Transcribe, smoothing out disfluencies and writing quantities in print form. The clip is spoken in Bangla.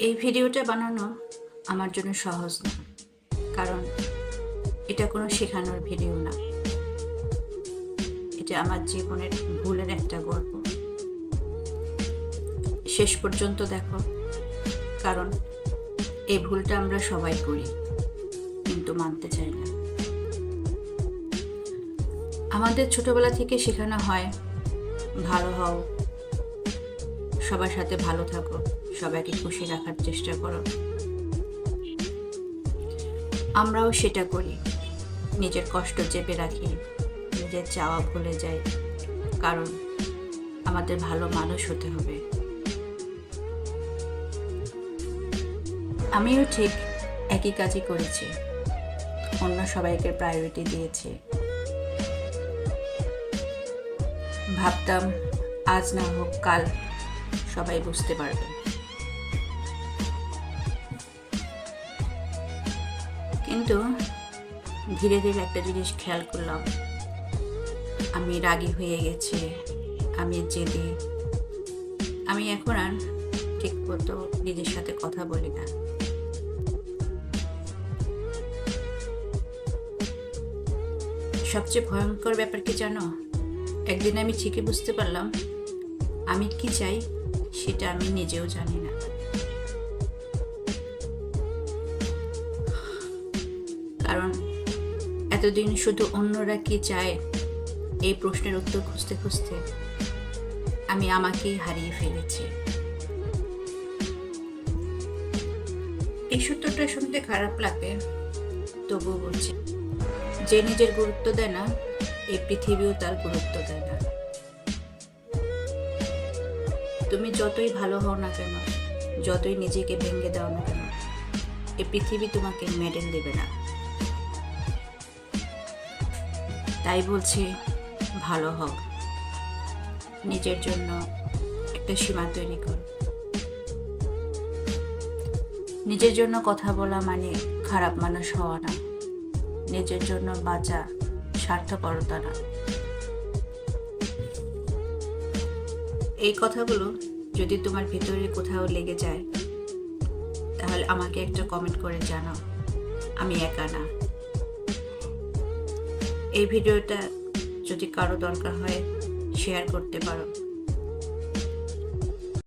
এই ভিডিওটা বানানো আমার জন্য সহজ না, কারণ এটা কোনো শেখানোর ভিডিও না। এটা আমার জীবনের ভুলের একটা গল্প। শেষ পর্যন্ত দেখো, কারণ এই ভুলটা আমরা সবাই করি, কিন্তু মানতে চাই না। আমাদের ছোটবেলা থেকে শেখানো হয় ভালো হও, সবার সাথে ভালো থাকো, সবাইকে খুশি রাখার চেষ্টা করো। আমরাও সেটা করি, নিজের কষ্ট চেপে রাখি, নিজের চাওয়া ভুলে যাই, কারণ আমাদের ভালো মানুষ হতে হবে। আমিও ঠিক একই কাজই করেছি, অন্য সবাইকে প্রায়োরিটি দিয়েছি। ভাবতাম আজ না হোক কাল সবাই বুঝতে পারবে, কিন্তু ধীরে ধীরে একটা জিনিস খেয়াল করলাম, আমি রাগী হয়ে গেছি, আমি জেদি। আমি এখন আর ঠিক মতো নিজের সাথে কথা বলি না। সবচেয়ে ভয়ঙ্কর ব্যাপার কি জানো? একদিন আমি ঠিকই বুঝতে পারলাম আমি কি চাই সেটা আমি নিজেও জানি না। কারণ এতদিন শুধু অন্যরা কি চায় এই প্রশ্নের উত্তর খুঁজতে খুঁজতে আমি আমাকেই হারিয়ে ফেলেছি। এই সত্যটা শুনতে খারাপ লাগে, তবুও বলছি, যে নিজের গুরুত্ব দেয় না, এই পৃথিবীও তার গুরুত্ব দেয় না। তুমি যতই ভালো হও না কেন, যতই নিজেকে ভেঙে দাও না কেন, এই পৃথিবী তোমাকে মেডেল দেবে না। তাই বলছি, ভালো হও, নিজের জন্য একটা সীমা তৈরি কর। নিজের জন্য কথা বলা মানে খারাপ মানুষ হওয়া না, নিজের জন্য বাঁচা স্বার্থপরতা না। এই কথাগুলো যদি তোমার ভিতরে কোথাও লেগে যায়, তাহলে আমাকে একটা কমেন্ট করে জানাও, আমি একা না। এই ভিডিওটা যদি কারো দরকার হয় শেয়ার করতে পারো।